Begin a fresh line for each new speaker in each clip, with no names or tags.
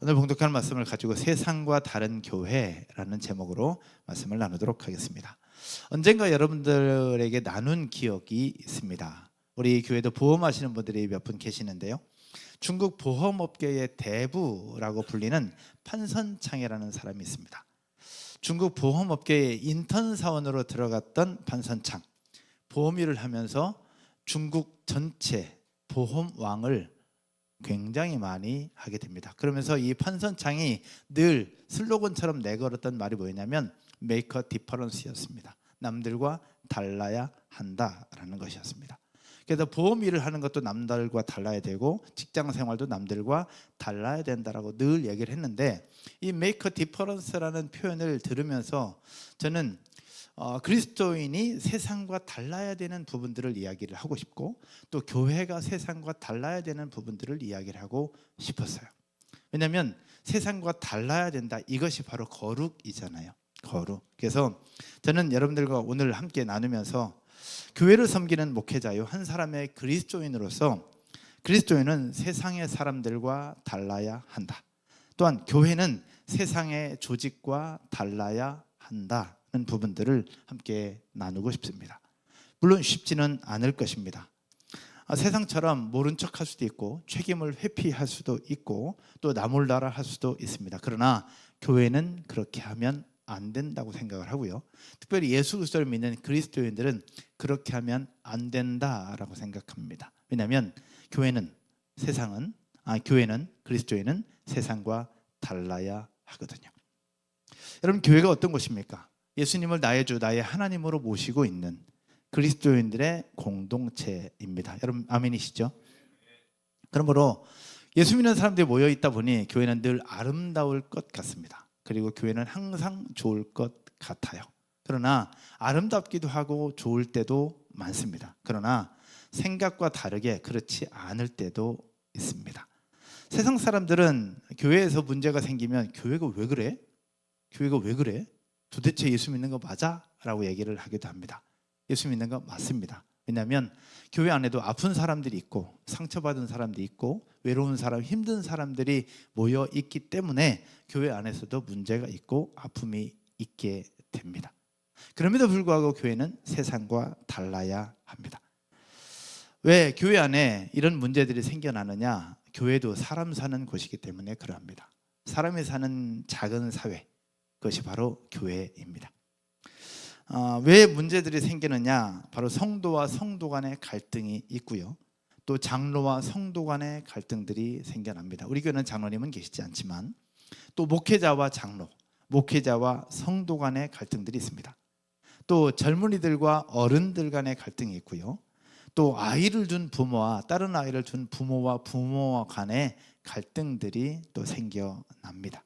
오늘 봉독할 말씀을 가지고 세상과 다른 교회라는 제목으로 말씀을 나누도록 하겠습니다. 언젠가 여러분들에게 나눈 기억이 있습니다. 우리 교회도 보험하시는 분들이 몇 분 계시는데요. 중국 보험업계의 대부라고 불리는 판선창이라는 사람이 있습니다. 중국 보험업계의 인턴 사원으로 들어갔던 판선창, 보험 일을 하면서 중국 전체 보험왕을 굉장히 많이 하게 됩니다. 그러면서 이 판선창이 늘 슬로건처럼 내걸었던 말이 뭐였냐면 Make a difference였습니다. 남들과 달라야 한다라는 것이었습니다. 그래서 보험 일을 하는 것도 남들과 달라야 되고 직장 생활도 남들과 달라야 된다라고 늘 얘기를 했는데, 이 Make a difference라는 표현을 들으면서 저는 그리스도인이 세상과 달라야 되는 부분들을 이야기를 하고 싶고, 또 교회가 세상과 달라야 되는 부분들을 이야기를 하고 싶었어요. 왜냐하면 세상과 달라야 된다, 이것이 바로 거룩이잖아요. 거룩. 그래서 저는 여러분들과 오늘 함께 나누면서 교회를 섬기는 목회자요, 한 사람의 그리스도인으로서 그리스도인은 세상의 사람들과 달라야 한다. 또한 교회는 세상의 조직과 달라야 한다. 부분들을 함께 나누고 싶습니다. 물론 쉽지는 않을 것입니다. 세상처럼 모른 척 할 수도 있고 책임을 회피할 수도 있고 또 나몰라라 할 수도 있습니다. 그러나 교회는 그렇게 하면 안 된다고 생각을 하고요. 특별히 예수 그리스도를 믿는 그리스도인들은 그렇게 하면 안 된다라고 생각합니다. 왜냐하면 교회는 그리스도인은 세상과 달라야 하거든요. 여러분, 교회가 어떤 곳입니까? 예수님을 나의 주, 나의 하나님으로 모시고 있는 그리스도인들의 공동체입니다. 여러분 아멘이시죠? 그러므로 예수 믿는 사람들이 모여 있다 보니 교회는 늘 아름다울 것 같습니다. 그리고 교회는 항상 좋을 것 같아요. 그러나 아름답기도 하고 좋을 때도 많습니다. 그러나 생각과 다르게 그렇지 않을 때도 있습니다. 세상 사람들은 교회에서 문제가 생기면 교회가 왜 그래? 교회가 왜 그래? 도대체 예수 믿는 거 맞아? 라고 얘기를 하기도 합니다. 예수 믿는 거 맞습니다. 왜냐하면 교회 안에도 아픈 사람들이 있고 상처받은 사람들이 있고 외로운 사람, 힘든 사람들이 모여 있기 때문에 교회 안에서도 문제가 있고 아픔이 있게 됩니다. 그럼에도 불구하고 교회는 세상과 달라야 합니다. 왜 교회 안에 이런 문제들이 생겨나느냐? 교회도 사람 사는 곳이기 때문에 그러합니다. 사람이 사는 작은 사회, 그것이 바로 교회입니다. 왜 문제들이 생기느냐? 바로 성도와 성도 간의 갈등이 있고요. 또 장로와 성도 간의 갈등들이 생겨납니다. 우리 교회는 장로님은 계시지 않지만 또 목회자와 장로, 목회자와 성도 간의 갈등들이 있습니다. 또 젊은이들과 어른들 간의 갈등이 있고요. 또 아이를 둔 부모와 다른 아이를 둔 부모와 간의 갈등들이 또 생겨납니다.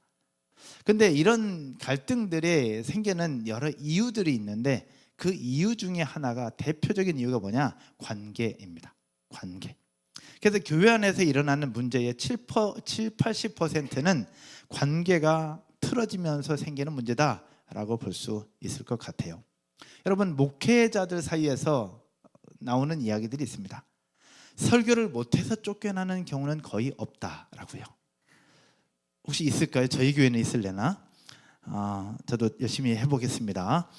근데 이런 갈등들이 생기는 여러 이유들이 있는데 그 이유 중에 하나가, 대표적인 이유가 뭐냐? 관계입니다. 관계. 그래서 교회 안에서 일어나는 문제의 80%는 관계가 틀어지면서 생기는 문제다라고 볼 수 있을 것 같아요. 여러분, 목회자들 사이에서 나오는 이야기들이 있습니다. 설교를 못해서 쫓겨나는 경우는 거의 없다라고요. 혹시 있을까요? 저희 교회는 있을래나? 저도 열심히 해보겠습니다.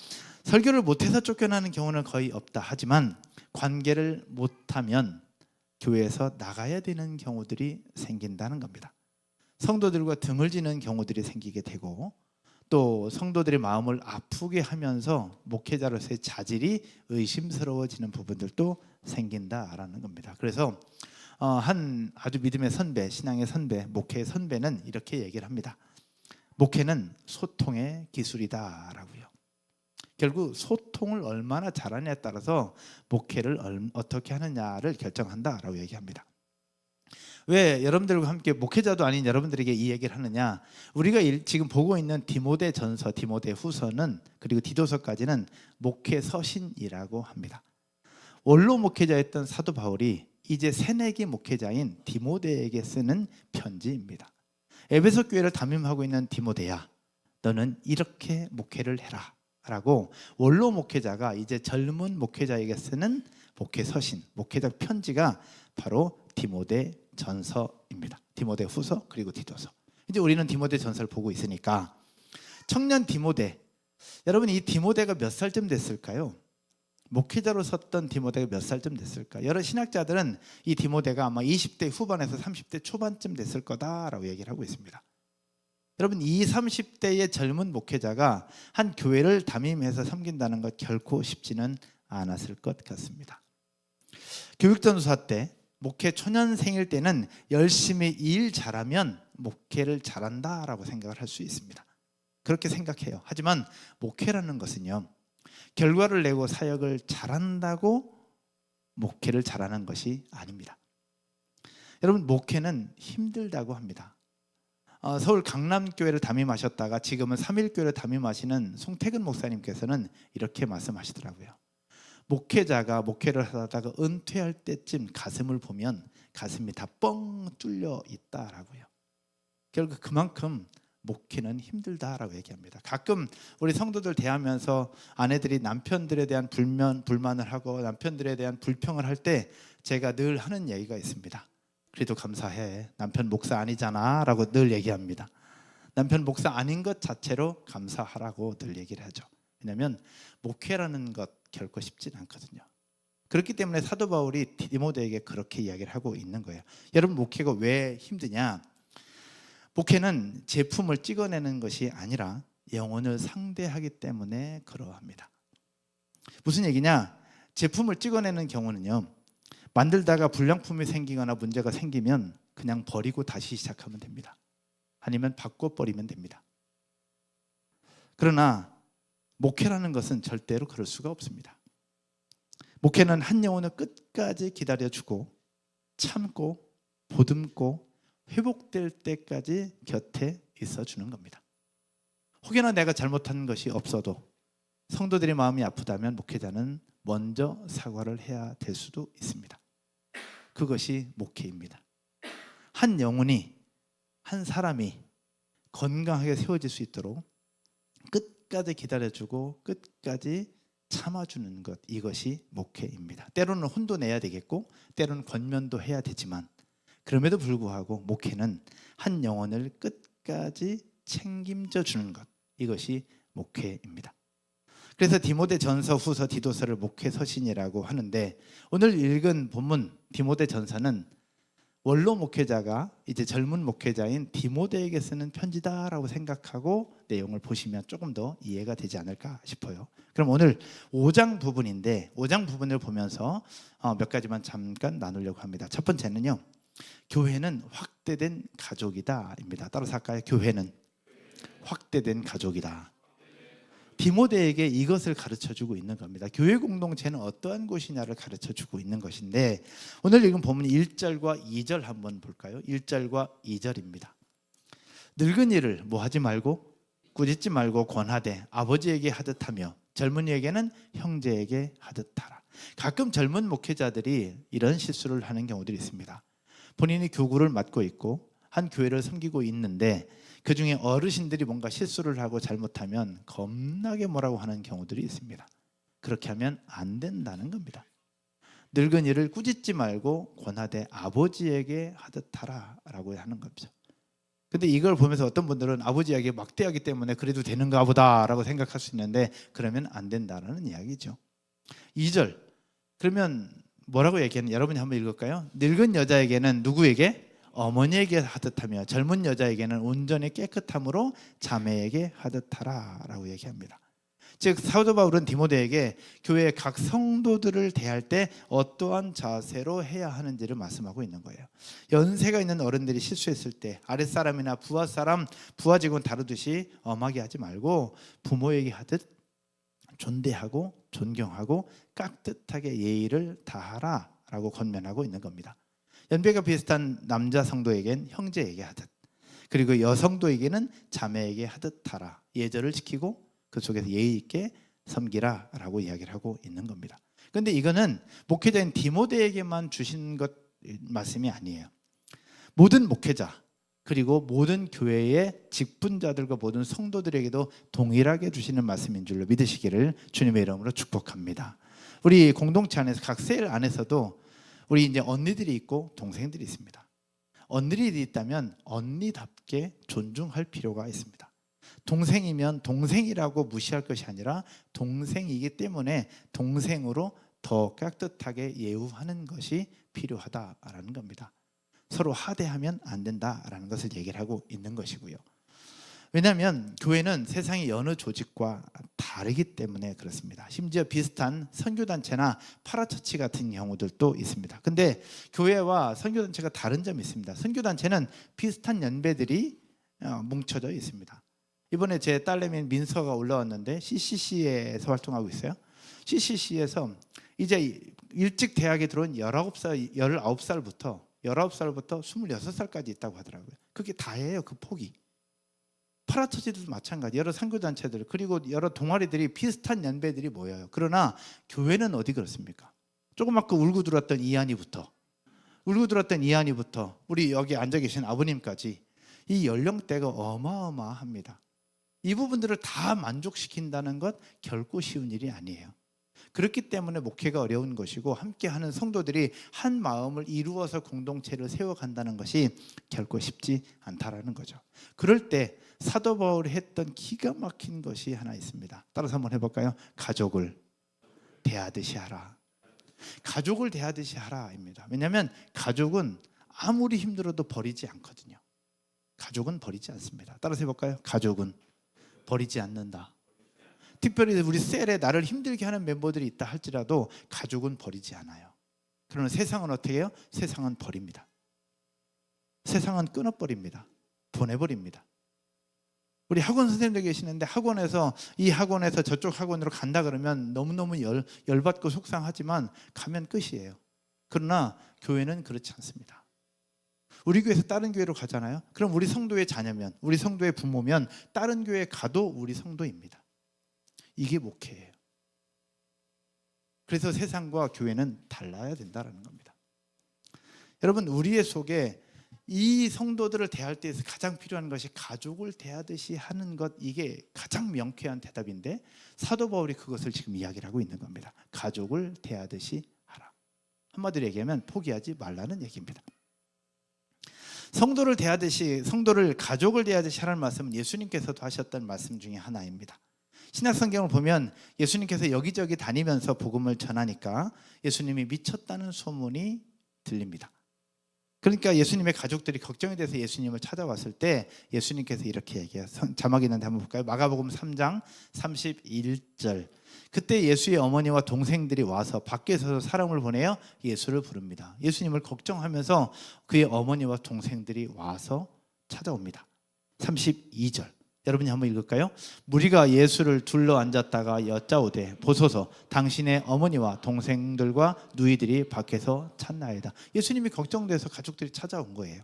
설교를 못해서 쫓겨나는 경우는 거의 없다. 하지만 관계를 못하면 교회에서 나가야 되는 경우들이 생긴다는 겁니다. 성도들과 등을 지는 경우들이 생기게 되고, 또 성도들의 마음을 아프게 하면서 목회자로서의 자질이 의심스러워지는 부분들도 생긴다라는 겁니다. 그래서 한 아주 믿음의 선배, 신앙의 선배, 목회의 선배는 이렇게 얘기를 합니다. 목회는 소통의 기술이다라고요. 결국 소통을 얼마나 잘하냐에 따라서 목회를 어떻게 하느냐를 결정한다라고 얘기합니다. 왜 여러분들과 함께 목회자도 아닌 여러분들에게 이 얘기를 하느냐? 우리가 지금 보고 있는 디모데전서, 디모데후서는, 그리고 디도서까지는 목회 서신이라고 합니다. 원로 목회자였던 사도 바울이 이제 새내기 목회자인 디모데에게 쓰는 편지입니다. 에베소 교회를 담임하고 있는 디모데야, 너는 이렇게 목회를 해라 라고 원로 목회자가 이제 젊은 목회자에게 쓰는 목회 서신, 목회적 편지가 바로 디모데 전서입니다. 디모데 후서 그리고 디도서. 이제 우리는 디모데 전서를 보고 있으니까 청년 디모데, 여러분 이 디모데가 몇 살쯤 됐을까요? 목회자로 섰던 디모데가 몇 살쯤 됐을까? 여러 신학자들은 이 디모데가 아마 20대 후반에서 30대 초반쯤 됐을 거다라고 얘기를 하고 있습니다. 여러분 20, 30대의 젊은 목회자가 한 교회를 담임해서 섬긴다는 것 결코 쉽지는 않았을 것 같습니다. 교육전도사 때 목회 초년생일 때는 열심히 일 잘하면 목회를 잘한다라고 생각을 할 수 있습니다. 그렇게 생각해요. 하지만 목회라는 것은요, 결과를 내고 사역을 잘한다고 목회를 잘하는 것이 아닙니다. 여러분 목회는 힘들다고 합니다. 서울 강남교회를 담임하셨다가 지금은 삼일교회를 담임하시는 송태근 목사님께서는 이렇게 말씀하시더라고요. 목회자가 목회를 하다가 은퇴할 때쯤 가슴을 보면 가슴이 다 뻥 뚫려 있다라고요. 결국 그만큼 목회는 힘들다라고 얘기합니다. 가끔 우리 성도들 대하면서 아내들이 남편들에 대한 불만을 하고 남편들에 대한 불평을 할 때 제가 늘 하는 얘기가 있습니다. 그래도 감사해. 남편 목사 아니잖아 라고 늘 얘기합니다. 남편 목사 아닌 것 자체로 감사하라고 늘 얘기를 하죠. 왜냐하면 목회라는 것 결코 쉽진 않거든요. 그렇기 때문에 사도 바울이 디모데에게 그렇게 이야기를 하고 있는 거예요. 여러분 목회가 왜 힘드냐? 목회는 제품을 찍어내는 것이 아니라 영혼을 상대하기 때문에 그러합니다. 무슨 얘기냐? 제품을 찍어내는 경우는요, 만들다가 불량품이 생기거나 문제가 생기면 그냥 버리고 다시 시작하면 됩니다. 아니면 바꿔버리면 됩니다. 그러나 목회라는 것은 절대로 그럴 수가 없습니다. 목회는 한 영혼을 끝까지 기다려주고 참고 보듬고 회복될 때까지 곁에 있어주는 겁니다. 혹여나 내가 잘못한 것이 없어도 성도들의 마음이 아프다면 목회자는 먼저 사과를 해야 될 수도 있습니다. 그것이 목회입니다. 한 영혼이, 한 사람이 건강하게 세워질 수 있도록 끝까지 기다려주고 끝까지 참아주는 것, 이것이 목회입니다. 때로는 혼도 내야 되겠고 때로는 권면도 해야 되지만 그럼에도 불구하고 목회는 한 영혼을 끝까지 책임져 주는 것, 이것이 목회입니다. 그래서 디모데 전서, 후서, 디도서를 목회 서신이라고 하는데 오늘 읽은 본문 디모데 전서는 원로 목회자가 이제 젊은 목회자인 디모데에게 쓰는 편지다라고 생각하고 내용을 보시면 조금 더 이해가 되지 않을까 싶어요. 그럼 오늘 5장 부분인데 5장 부분을 보면서 몇 가지만 잠깐 나누려고 합니다. 첫 번째는요, 교회는 확대된 가족이다 입니다. 따라서 할까요? 교회는 확대된 가족이다. 디모데에게 이것을 가르쳐주고 있는 겁니다. 교회 공동체는 어떠한 곳이냐를 가르쳐주고 있는 것인데 오늘 읽은 본문 1절과 2절 한번 볼까요? 1절과 2절입니다. 늙은 이를 뭐 하지 말고 꾸짖지 말고 권하되 아버지에게 하듯하며 젊은이에게는 형제에게 하듯하라. 가끔 젊은 목회자들이 이런 실수를 하는 경우들이 있습니다. 본인이 교구를 맡고 있고 한 교회를 섬기고 있는데 그 중에 어르신들이 뭔가 실수를 하고 잘못하면 겁나게 뭐라고 하는 경우들이 있습니다. 그렇게 하면 안 된다는 겁니다. 늙은이를 꾸짖지 말고 권하되 아버지에게 하듯하라 라고 하는 거죠. 근데 이걸 보면서 어떤 분들은 아버지에게 막대하기 때문에 그래도 되는가 보다 라고 생각할 수 있는데 그러면 안 된다는 이야기죠. 2절, 그러면 뭐라고 얘기하는, 여러분이 한번 읽을까요? 늙은 여자에게는 누구에게? 어머니에게 하듯하며 젊은 여자에게는 온전히 깨끗함으로 자매에게 하듯하라 라고 얘기합니다. 즉 사도 바울은 디모데에게 교회의 각 성도들을 대할 때 어떠한 자세로 해야 하는지를 말씀하고 있는 거예요. 연세가 있는 어른들이 실수했을 때 아랫사람이나 부하사람, 부하 직원 다루듯이 엄하게 하지 말고 부모에게 하듯 존대하고 존경하고 깍듯하게 예의를 다하라 라고 권면하고 있는 겁니다. 연배가 비슷한 남자 성도에겐 형제에게 하듯, 그리고 여성도에게는 자매에게 하듯 하라. 예절을 지키고 그 속에서 예의 있게 섬기라 라고 이야기를 하고 있는 겁니다. 그런데 이거는 목회자인 디모데에게만 주신 것 말씀이 아니에요. 모든 목회자 그리고 모든 교회의 직분자들과 모든 성도들에게도 동일하게 주시는 말씀인 줄로 믿으시기를 주님의 이름으로 축복합니다. 우리 공동체 안에서 각 셀 안에서도 우리 이제 언니들이 있고 동생들이 있습니다. 언니들이 있다면 언니답게 존중할 필요가 있습니다. 동생이면 동생이라고 무시할 것이 아니라 동생이기 때문에 동생으로 더 깍듯하게 예우하는 것이 필요하다라는 겁니다. 서로 하대하면 안 된다라는 것을 얘기를 하고 있는 것이고요. 왜냐하면 교회는 세상의 여느 조직과 다르기 때문에 그렇습니다. 심지어 비슷한 선교단체나 파라처치 같은 경우들도 있습니다. 근데 교회와 선교단체가 다른 점이 있습니다. 선교단체는 비슷한 연배들이 뭉쳐져 있습니다. 이번에 제 딸내미 민서가 올라왔는데 CCC에서 활동하고 있어요. CCC에서 이제 일찍 대학에 들어온 19살부터 26살까지 있다고 하더라고요. 그게 다예요. 그 폭이. 파라처치들도 마찬가지, 여러 선교단체들 그리고 여러 동아리들이 비슷한 연배들이 모여요. 그러나 교회는 어디 그렇습니까? 조그맣고 울고 들었던 이한이부터 우리 여기 앉아 계신 아버님까지 이 연령대가 어마어마합니다. 이 부분들을 다 만족시킨다는 것 결코 쉬운 일이 아니에요. 그렇기 때문에 목회가 어려운 것이고 함께하는 성도들이 한 마음을 이루어서 공동체를 세워간다는 것이 결코 쉽지 않다라는 거죠. 그럴 때 사도 바울이 했던 기가 막힌 것이 하나 있습니다. 따라서 한번 해볼까요? 가족을 대하듯이 하라. 가족을 대하듯이 하라입니다. 왜냐하면 가족은 아무리 힘들어도 버리지 않거든요. 가족은 버리지 않습니다. 따라서 해볼까요? 가족은 버리지 않는다. 특별히 우리 셀에 나를 힘들게 하는 멤버들이 있다 할지라도 가족은 버리지 않아요. 그러나 세상은 어떻게 해요? 세상은 버립니다. 세상은 끊어버립니다. 보내버립니다. 우리 학원 선생님들 계시는데 이 학원에서 저쪽 학원으로 간다 그러면 너무너무 열받고 속상하지만 가면 끝이에요. 그러나 교회는 그렇지 않습니다. 우리 교회에서 다른 교회로 가잖아요. 그럼 우리 성도의 자녀면, 우리 성도의 부모면 다른 교회에 가도 우리 성도입니다. 이게 목회예요. 그래서 세상과 교회는 달라야 된다는 겁니다. 여러분, 우리의 속에 이 성도들을 대할 때에서 가장 필요한 것이 가족을 대하듯이 하는 것, 이게 가장 명쾌한 대답인데 사도 바울이 그것을 지금 이야기를 하고 있는 겁니다. 가족을 대하듯이 하라. 한마디로 얘기하면 포기하지 말라는 얘기입니다. 성도를 가족을 대하듯이 하라는 말씀은 예수님께서도 하셨던 말씀 중에 하나입니다. 신약성경을 보면 예수님께서 여기저기 다니면서 복음을 전하니까 예수님이 미쳤다는 소문이 들립니다. 그러니까 예수님의 가족들이 걱정이 돼서 예수님을 찾아왔을 때 예수님께서 이렇게 얘기해요. 자막이 있는데 한번 볼까요? 마가복음 3장 31절. 그때 예수의 어머니와 동생들이 와서 밖에서 사람을 보내어 예수를 부릅니다. 예수님을 걱정하면서 그의 어머니와 동생들이 와서 찾아옵니다. 32절. 여러분이 한번 읽을까요? 무리가 예수를 둘러 앉았다가 여짜오되 보소서 당신의 어머니와 동생들과 누이들이 밖에서 찾나이다. 예수님이 걱정돼서 가족들이 찾아온 거예요.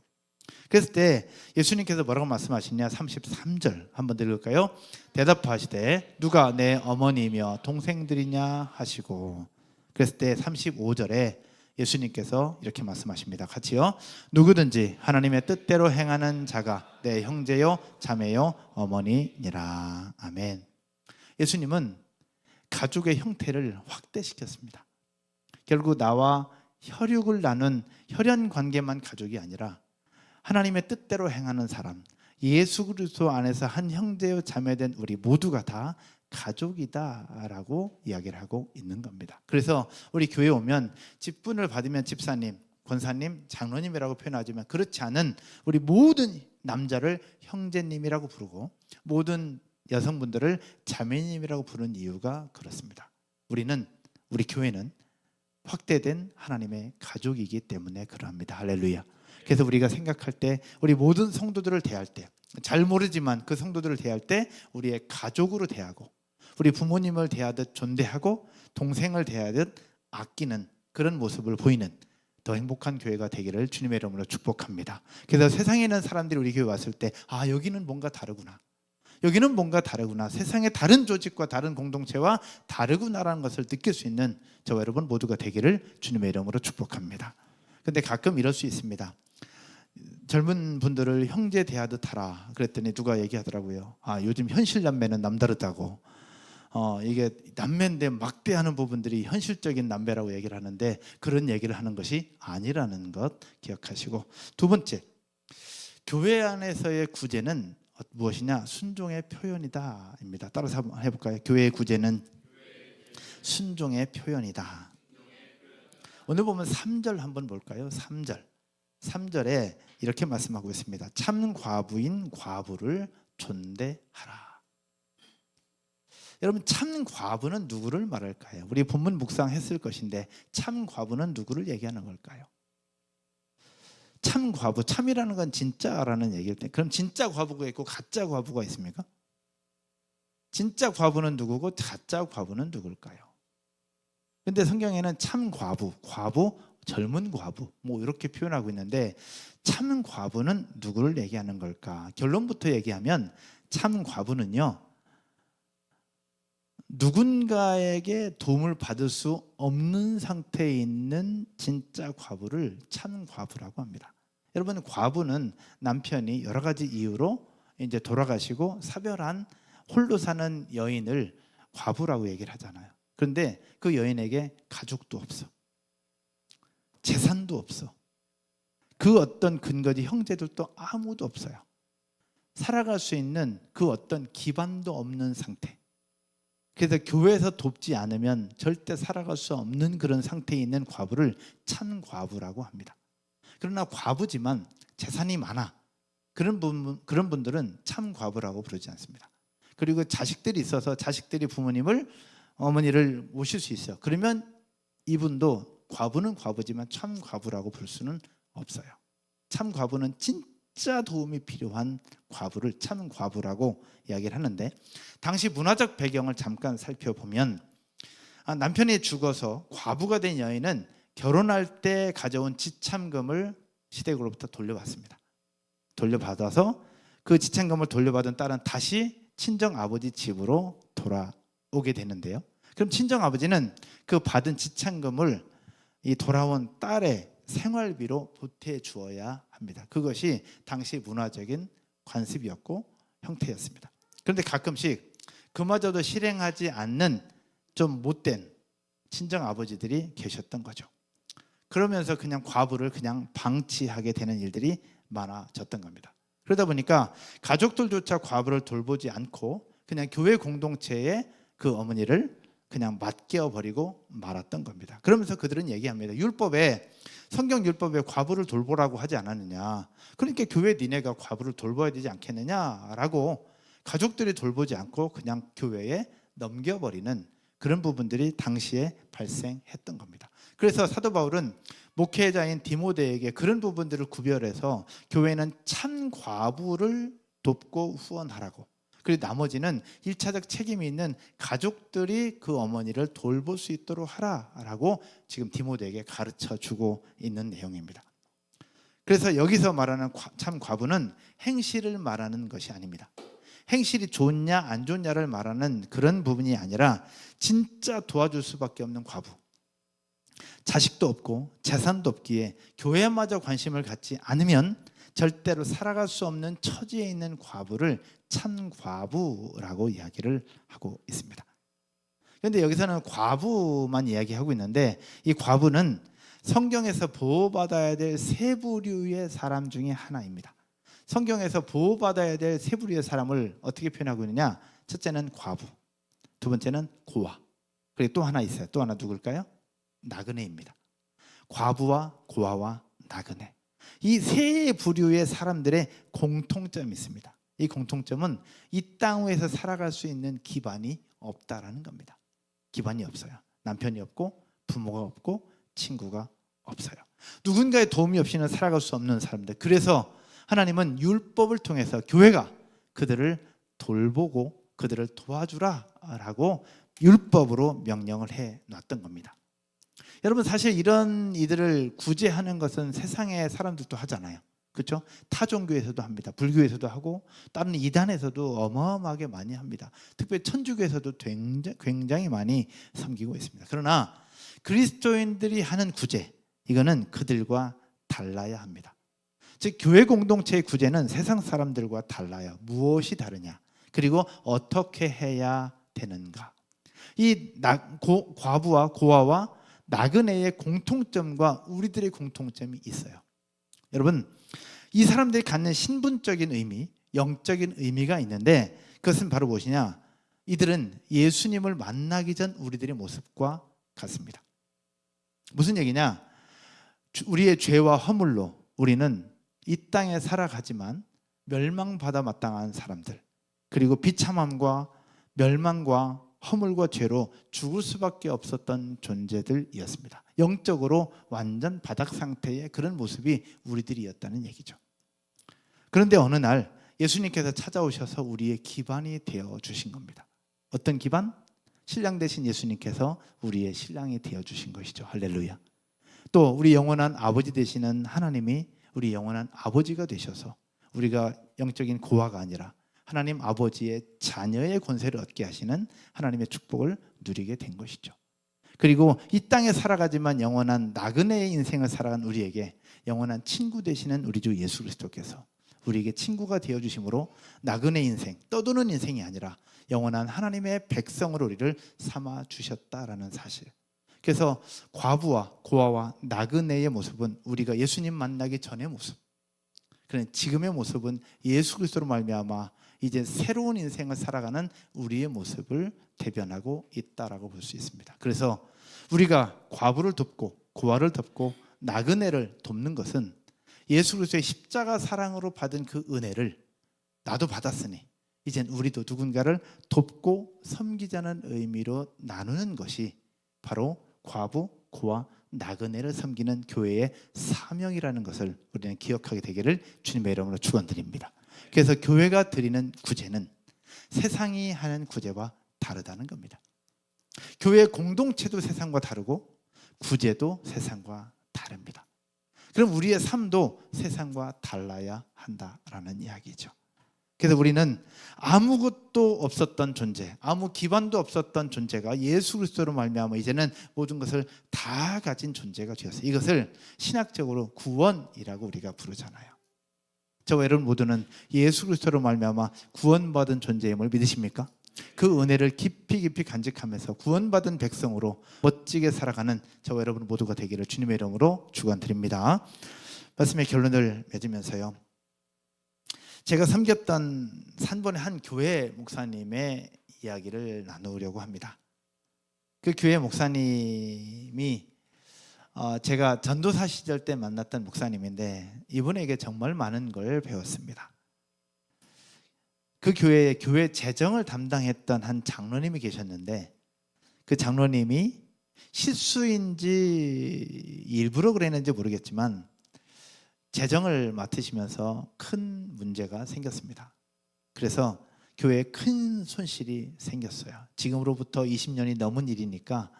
그랬을 때 예수님께서 뭐라고 말씀하시냐? 33절 한번 읽을까요? 대답하시되 누가 내 어머니며 동생들이냐 하시고, 그랬을 때 35절에 예수님께서 이렇게 말씀하십니다. 같이요. 누구든지 하나님의 뜻대로 행하는 자가 내 형제요 자매요 어머니니라. 아멘. 예수님은 가족의 형태를 확대시켰습니다. 결국 나와 혈육을 나눈 혈연 관계만 가족이 아니라 하나님의 뜻대로 행하는 사람, 예수 그리스도 안에서 한 형제요 자매된 우리 모두가 다 가족이다라고 이야기를 하고 있는 겁니다. 그래서 우리 교회 오면 직분을 받으면 집사님, 권사님, 장로님이라고 표현하지만 그렇지 않은 우리 모든 남자를 형제님이라고 부르고 모든 여성분들을 자매님이라고 부르는 이유가 그렇습니다. 우리 교회는 확대된 하나님의 가족이기 때문에 그러합니다. 할렐루야. 그래서 우리가 생각할 때 우리 모든 성도들을 대할 때 잘 모르지만 그 성도들을 대할 때 우리의 가족으로 대하고 우리 부모님을 대하듯 존대하고 동생을 대하듯 아끼는 그런 모습을 보이는 더 행복한 교회가 되기를 주님의 이름으로 축복합니다. 그래서 세상에 있는 사람들이 우리 교회 왔을 때 여기는 뭔가 다르구나. 세상의 다른 조직과 다른 공동체와 다르구나라는 것을 느낄 수 있는 저와 여러분 모두가 되기를 주님의 이름으로 축복합니다. 근데 가끔 이럴 수 있습니다. 젊은 분들을 형제 대하듯 하라 그랬더니 누가 얘기하더라고요. 요즘 현실 남매는 남다르다고. 이게 남매인데 막대하는 부분들이 현실적인 남매라고 얘기를 하는데 그런 얘기를 하는 것이 아니라는 것 기억하시고, 두 번째 교회 안에서의 구제는 무엇이냐? 순종의 표현이다 입니다. 따라서 한번 해볼까요? 교회의 구제는 순종의 표현이다. 오늘 보면 3절 한번 볼까요? 3절에 이렇게 말씀하고 있습니다. 참 과부인 과부를 존대하라. 여러분, 참 과부는 누구를 말할까요? 우리 본문 묵상했을 것인데 참 과부는 누구를 얘기하는 걸까요? 참 과부, 참이라는 건 진짜라는 얘기일 때, 그럼 진짜 과부가 있고 가짜 과부가 있습니까? 진짜 과부는 누구고 가짜 과부는 누굴까요? 근데 성경에는 참 과부, 젊은 과부 뭐 이렇게 표현하고 있는데 참 과부는 누구를 얘기하는 걸까? 결론부터 얘기하면 참 과부는요, 누군가에게 도움을 받을 수 없는 상태에 있는 진짜 과부를 참 과부라고 합니다. 여러분, 과부는 남편이 여러 가지 이유로 이제 돌아가시고 사별한 홀로 사는 여인을 과부라고 얘기를 하잖아요. 그런데 그 여인에게 가족도 없어, 재산도 없어, 그 어떤 근거지 형제들도 아무도 없어요. 살아갈 수 있는 그 어떤 기반도 없는 상태. 그래서 교회에서 돕지 않으면 절대 살아갈 수 없는 그런 상태에 있는 과부를 참 과부라고 합니다. 그러나 과부지만 재산이 많아, 그런 분들은 참 과부라고 부르지 않습니다. 그리고 자식들이 있어서 자식들이 어머니를 모실 수 있어요. 그러면 이분도 과부는 과부지만 참 과부라고 볼 수는 없어요. 참 과부는 진짜 도움이 필요한 과부를 참 과부라고 이야기를 하는데, 당시 문화적 배경을 잠깐 살펴보면 남편이 죽어서 과부가 된 여인은 결혼할 때 가져온 지참금을 시댁으로부터 돌려받습니다. 돌려받아서 그 지참금을 돌려받은 딸은 다시 친정 아버지 집으로 돌아오게 되는데요. 그럼 친정 아버지는 그 받은 지참금을 이 돌아온 딸의 생활비로 보태 주어야 합니다. 그것이 당시 문화적인 관습이었고 형태였습니다. 그런데 가끔씩 그마저도 실행하지 않는 좀 못된 친정 아버지들이 계셨던 거죠. 그러면서 그냥 과부를 그냥 방치하게 되는 일들이 많아졌던 겁니다. 그러다 보니까 가족들조차 과부를 돌보지 않고 그냥 교회 공동체에 그 어머니를 그냥 맡겨버리고 말았던 겁니다. 그러면서 그들은 얘기합니다. 성경 율법에 과부를 돌보라고 하지 않았느냐, 그러니까 교회 니네가 과부를 돌봐야 되지 않겠느냐라고 가족들이 돌보지 않고 그냥 교회에 넘겨버리는 그런 부분들이 당시에 발생했던 겁니다. 그래서 사도 바울은 목회자인 디모데에게 그런 부분들을 구별해서 교회는 참 과부를 돕고 후원하라고, 그리고 나머지는 1차적 책임이 있는 가족들이 그 어머니를 돌볼 수 있도록 하라라고 지금 디모데에게 가르쳐 주고 있는 내용입니다. 그래서 여기서 말하는 참 과부는 행실을 말하는 것이 아닙니다. 행실이 좋냐 안 좋냐를 말하는 그런 부분이 아니라 진짜 도와줄 수밖에 없는 과부, 자식도 없고 재산도 없기에 교회마저 관심을 갖지 않으면 절대로 살아갈 수 없는 처지에 있는 과부를 참 과부라고 이야기를 하고 있습니다. 그런데 여기서는 과부만 이야기하고 있는데 이 과부는 성경에서 보호받아야 될 세 부류의 사람 중에 하나입니다. 성경에서 보호받아야 될 세 부류의 사람을 어떻게 표현하고 있느냐? 첫째는 과부, 두 번째는 고아, 그리고 또 하나 있어요. 또 하나 누굴까요? 나그네입니다. 과부와 고아와 나그네, 이 세 부류의 사람들의 공통점이 있습니다. 이 공통점은 이 땅 위에서 살아갈 수 있는 기반이 없다라는 겁니다. 기반이 없어요. 남편이 없고 부모가 없고 친구가 없어요. 누군가의 도움이 없이는 살아갈 수 없는 사람들. 그래서 하나님은 율법을 통해서 교회가 그들을 돌보고 그들을 도와주라라고 율법으로 명령을 해놨던 겁니다. 여러분, 사실 이런 이들을 구제하는 것은 세상의 사람들도 하잖아요. 그렇죠? 타 종교에서도 합니다. 불교에서도 하고 다른 이단에서도 어마어마하게 많이 합니다. 특별히 천주교에서도 굉장히 많이 섬기고 있습니다. 그러나 그리스도인들이 하는 구제, 이거는 그들과 달라야 합니다. 즉 교회 공동체의 구제는 세상 사람들과 달라요. 무엇이 다르냐? 그리고 어떻게 해야 되는가? 이 과부와 고아와 나그네의 공통점과 우리들의 공통점이 있어요. 여러분, 이 사람들이 갖는 신분적인 의미, 영적인 의미가 있는데 그것은 바로 무엇이냐? 이들은 예수님을 만나기 전 우리들의 모습과 같습니다. 무슨 얘기냐? 우리의 죄와 허물로 우리는 이 땅에 살아가지만 멸망받아 마땅한 사람들, 그리고 비참함과 멸망과 허물과 죄로 죽을 수밖에 없었던 존재들이었습니다. 영적으로 완전 바닥 상태의 그런 모습이 우리들이었다는 얘기죠. 그런데 어느 날 예수님께서 찾아오셔서 우리의 기반이 되어 주신 겁니다. 어떤 기반? 신랑 되신 예수님께서 우리의 신랑이 되어 주신 것이죠. 할렐루야. 또 우리 영원한 아버지 되시는 하나님이 우리 영원한 아버지가 되셔서 우리가 영적인 고아가 아니라 하나님 아버지의 자녀의 권세를 얻게 하시는 하나님의 축복을 누리게 된 것이죠. 그리고 이 땅에 살아가지만 영원한 나그네의 인생을 살아간 우리에게 영원한 친구 되시는 우리 주 예수 그리스도께서 우리에게 친구가 되어주심으로 나그네 인생, 떠도는 인생이 아니라 영원한 하나님의 백성으로 우리를 삼아주셨다라는 사실. 그래서 과부와 고아와 나그네의 모습은 우리가 예수님 만나기 전의 모습, 그런데 지금의 모습은 예수 그리스도로 말미암아 이제 새로운 인생을 살아가는 우리의 모습을 대변하고 있다라고 볼 수 있습니다. 그래서 우리가 과부를 돕고 고아를 돕고 나그네를 돕는 것은 예수 그리스도의 십자가 사랑으로 받은 그 은혜를 나도 받았으니 이젠 우리도 누군가를 돕고 섬기자는 의미로 나누는 것이 바로 과부, 고아, 나그네를 섬기는 교회의 사명이라는 것을 우리는 기억하게 되기를 주님의 이름으로 축원드립니다. 그래서 교회가 드리는 구제는 세상이 하는 구제와 다르다는 겁니다. 교회 공동체도 세상과 다르고 구제도 세상과 다릅니다. 그럼 우리의 삶도 세상과 달라야 한다라는 이야기죠. 그래서 우리는 아무것도 없었던 존재, 아무 기반도 없었던 존재가 예수 그리스도로 말미암아 이제는 모든 것을 다 가진 존재가 되었어요. 이것을 신학적으로 구원이라고 우리가 부르잖아요. 저와 여러분 모두는 예수 그리스도로 말미암아 구원받은 존재임을 믿으십니까? 그 은혜를 깊이 간직하면서 구원받은 백성으로 멋지게 살아가는 저와 여러분 모두가 되기를 주님의 이름으로 축원드립니다. 말씀의 결론을 맺으면서요, 제가 섬겼던 산본의 한 교회 목사님의 이야기를 나누려고 합니다. 그 교회 목사님이 제가 전도사 시절 때 만났던 목사님인데 이분에게 정말 많은 걸 배웠습니다. 그 교회의 교회 재정을 담당했던 한 장로님이 계셨는데 그 장로님이 실수인지 일부러 그랬는지 모르겠지만 재정을 맡으시면서 큰 문제가 생겼습니다. 그래서 교회에 큰 손실이 생겼어요. 지금으로부터 20년이 넘은 일이니까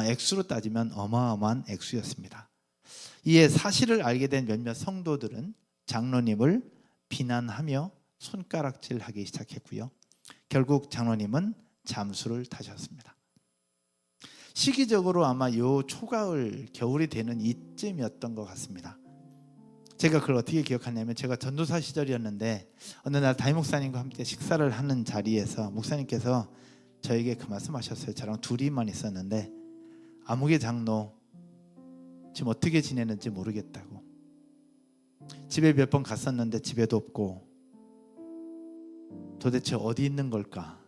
액수로 따지면 어마어마한 액수였습니다. 이에 사실을 알게 된 몇몇 성도들은 장로님을 비난하며 손가락질하기 시작했고요. 결국 장로님은 잠수를 타셨습니다. 시기적으로 아마 요 초가을 겨울이 되는 이쯤이었던 것 같습니다. 제가 그걸 어떻게 기억하냐면 제가 전도사 시절이었는데 어느 날 담임 목사님과 함께 식사를 하는 자리에서 목사님께서 저에게 그 말씀하셨어요. 저랑 둘이만 있었는데 아무개 장로 지금 어떻게 지내는지 모르겠다고. 집에 몇 번 갔었는데 집에도 없고 도대체 어디 있는 걸까?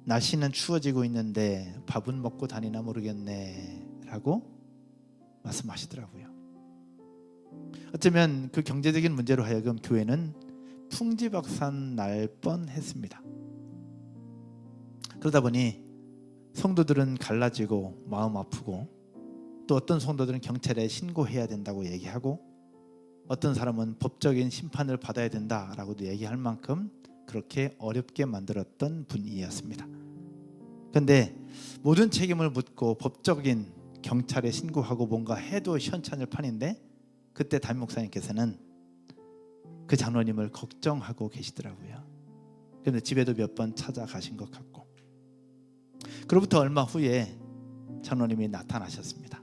날씨는 추워지고 있는데 밥은 먹고 다니나 모르겠네 라고 말씀하시더라고요. 어쩌면 그 경제적인 문제로 하여금 교회는 풍지박산 날 뻔했습니다. 그러다 보니 성도들은 갈라지고 마음 아프고 또 어떤 성도들은 경찰에 신고해야 된다고 얘기하고 어떤 사람은 법적인 심판을 받아야 된다라고도 얘기할 만큼 그렇게 어렵게 만들었던 분이었습니다. 그런데 모든 책임을 묻고 법적인 경찰에 신고하고 뭔가 해도 시원찮을 판인데 그때 담임 목사님께서는 그 장로님을 걱정하고 계시더라고요. 그런데 집에도 몇 번 찾아가신 것 같고 그로부터 얼마 후에 장로님이 나타나셨습니다.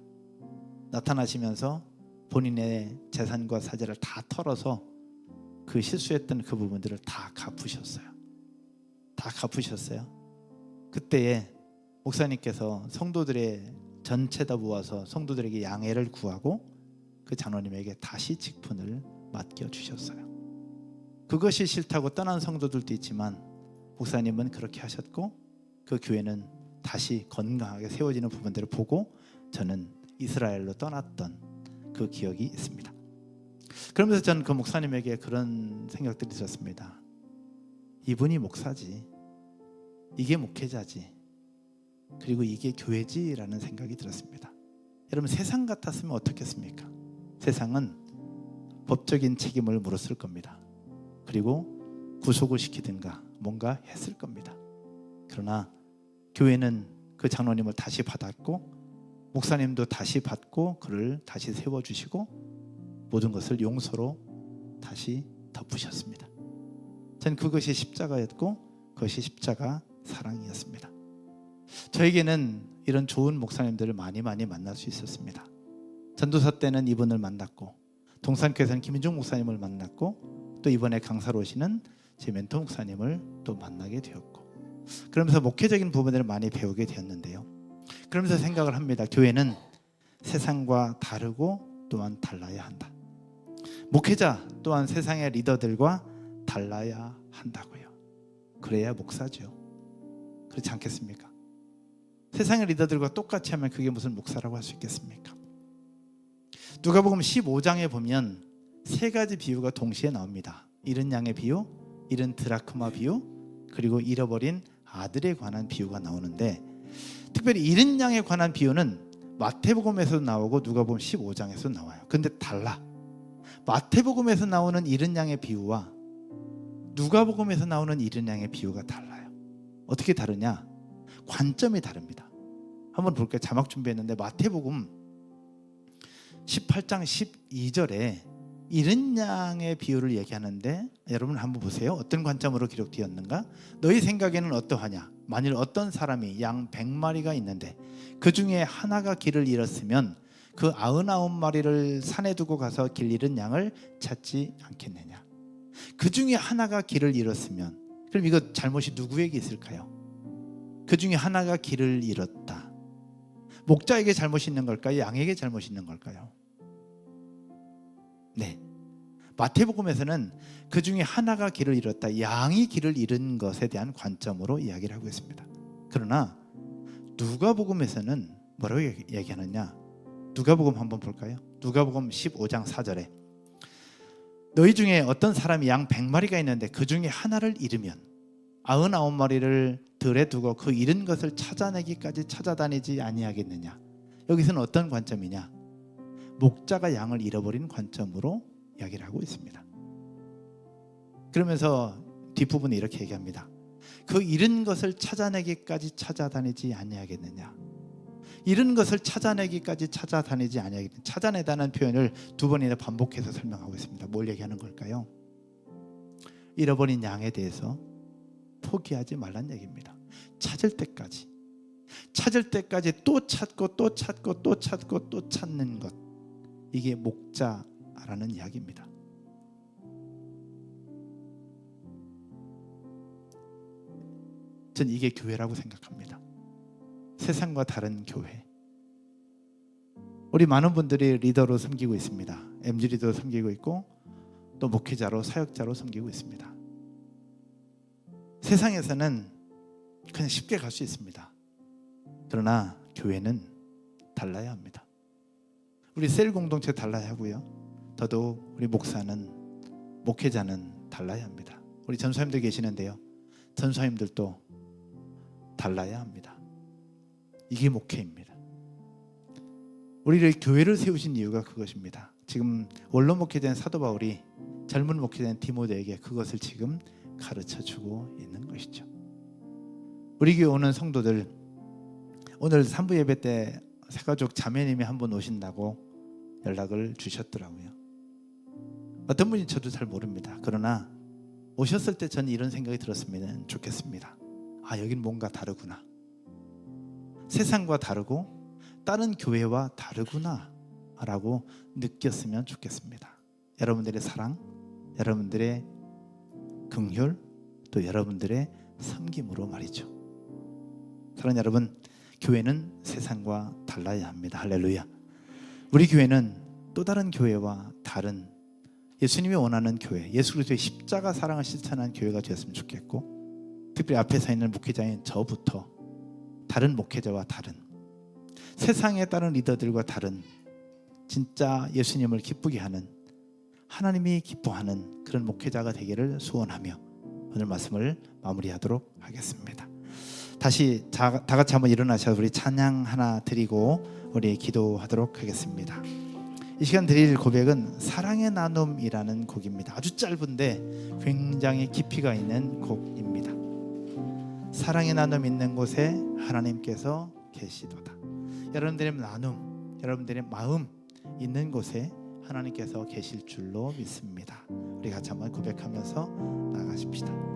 나타나시면서 본인의 재산과 사재를 다 털어서 그 실수했던 그 부분들을 다 갚으셨어요. 다 갚으셨어요. 그때에 목사님께서 성도들의 전체 다 모아서 성도들에게 양해를 구하고 그 장로님에게 다시 직분을 맡겨주셨어요. 그것이 싫다고 떠난 성도들도 있지만 목사님은 그렇게 하셨고 그 교회는 다시 건강하게 세워지는 부분들을 보고 저는 이스라엘로 떠났던 그 기억이 있습니다. 그러면서 저는 그 목사님에게 그런 생각들이 들었습니다. 이분이 목사지, 이게 목회자지, 그리고 이게 교회지라는 생각이 들었습니다. 여러분, 세상 같았으면 어떻겠습니까? 세상은 법적인 책임을 물었을 겁니다. 그리고 구속을 시키든가 뭔가 했을 겁니다. 그러나 교회는 그 장로님을 다시 받았고 목사님도 다시 받고 그를 다시 세워주시고 모든 것을 용서로 다시 덮으셨습니다. 전 그것이 십자가였고 그것이 십자가 사랑이었습니다. 저에게는 이런 좋은 목사님들을 많이 만날 수 있었습니다. 전도사 때는 이분을 만났고 동산교회에서는 김인중 목사님을 만났고 또 이번에 강사로 오시는 제 멘토 목사님을 또 만나게 되었고 그러면서 목회적인 부분들을 많이 배우게 되었는데요. 그러면서 생각을 합니다. 교회는 세상과 다르고 또한 달라야 한다. 목회자 또한 세상의 리더들과 달라야 한다고요. 그래야 목사죠. 그렇지 않겠습니까? 세상의 리더들과 똑같이 하면 그게 무슨 목사라고 할 수 있겠습니까? 누가복음 15장에 보면 세 가지 비유가 동시에 나옵니다. 잃은 양의 비유, 잃은 드라크마 비유, 그리고 잃어버린 아들에 관한 비유가 나오는데 특별히 잃은 양에 관한 비유는 마태복음에서도 나오고 누가복음 15장에서도 나와요. 근데 달라. 마태복음에서 나오는 잃은 양의 비유와 누가복음에서 나오는 잃은 양의 비유가 달라요. 어떻게 다르냐? 관점이 다릅니다. 한번 볼게요. 자막 준비했는데 마태복음 18장 12절에 잃은 양의 비유를 얘기하는데 여러분 한번 보세요. 어떤 관점으로 기록되었는가? 너희 생각에는 어떠하냐? 만일 어떤 사람이 양 100마리가 있는데 그 중에 하나가 길을 잃었으면 그 99마리를 산에 두고 가서 길 잃은 양을 찾지 않겠느냐? 그 중에 하나가 길을 잃었으면 그럼 이거 잘못이 누구에게 있을까요? 그 중에 하나가 길을 잃었다. 목자에게 잘못이 있는 걸까요? 양에게 잘못이 있는 걸까요? 네. 마태복음에서는 그 중에 하나가 길을 잃었다. 양이 길을 잃은 것에 대한 관점으로 이야기를 하고 있습니다. 그러나 누가복음에서는 뭐라고 얘기하느냐? 누가복음 한번 볼까요? 누가복음 15장 4절에 너희 중에 어떤 사람이 양 100마리가 있는데 그 중에 하나를 잃으면 99마리를 들에 두고 그 잃은 것을 찾아내기까지 찾아다니지 아니하겠느냐? 여기서는 어떤 관점이냐? 목자가 양을 잃어버린 관점으로 이야기를 하고 있습니다. 그러면서 뒷부분에 이렇게 얘기합니다. 그 잃은 것을 찾아내기까지 찾아다니지 아니하겠느냐? 잃은 것을 찾아내기까지 찾아다니지 아니하겠느냐? 찾아내다는 표현을 두 번이나 반복해서 설명하고 있습니다. 뭘 얘기하는 걸까요? 잃어버린 양에 대해서 포기하지 말란 얘기입니다. 찾을 때까지 또 찾고 또 찾고 또 찾고 또 찾는 것, 이게 목자라는 이야기입니다. 전 이게 교회라고 생각합니다. 세상과 다른 교회. 우리 많은 분들이 리더로 섬기고 있습니다. MG 리더로 섬기고 있고 또 목회자로 사역자로 섬기고 있습니다. 세상에서는 그냥 쉽게 갈 수 있습니다. 그러나 교회는 달라야 합니다. 우리 셀 공동체 달라야 하고요. 더더욱 우리 목회자는 달라야 합니다. 우리 전사님들 계시는데요. 전사님들도 달라야 합니다. 이게 목회입니다. 우리를 교회를 세우신 이유가 그것입니다. 지금 원로 목회자인 사도 바울이 젊은 목회자인 디모데에게 그것을 지금 가르쳐주고 있는 것이죠. 우리 교회 오는 성도들, 오늘 3부 예배 때 새가족 자매님이 한 분 오신다고 연락을 주셨더라고요. 어떤 분인지 저도 잘 모릅니다. 그러나 오셨을 때 저는 이런 생각이 들었으면 좋겠습니다. 아, 여긴 뭔가 다르구나. 세상과 다르고 다른 교회와 다르구나 라고 느꼈으면 좋겠습니다. 여러분들의 사랑, 여러분들의 긍휼, 또 여러분들의 섬김으로 말이죠. 사랑하는 여러분, 교회는 세상과 달라야 합니다. 할렐루야. 우리 교회는 또 다른 교회와 다른 예수님이 원하는 교회, 예수 그리스도의 십자가 사랑을 실천하는 교회가 되었으면 좋겠고, 특별히 앞에 서 있는 목회자인 저부터 다른 목회자와 다른, 세상에 따른 리더들과 다른, 진짜 예수님을 기쁘게 하는, 하나님이 기뻐하는 그런 목회자가 되기를 소원하며 오늘 말씀을 마무리하도록 하겠습니다. 다시 다 같이 한번 일어나셔서 우리 찬양 하나 드리고 우리 기도하도록 하겠습니다. 이 시간 드릴 고백은 사랑의 나눔이라는 곡입니다. 아주 짧은데 굉장히 깊이가 있는 곡입니다. 사랑의 나눔 있는 곳에 하나님께서 계시도다. 여러분들의 나눔, 여러분들의 마음 있는 곳에 하나님께서 계실 줄로 믿습니다. 우리 같이 한번 고백하면서 나아가십시다.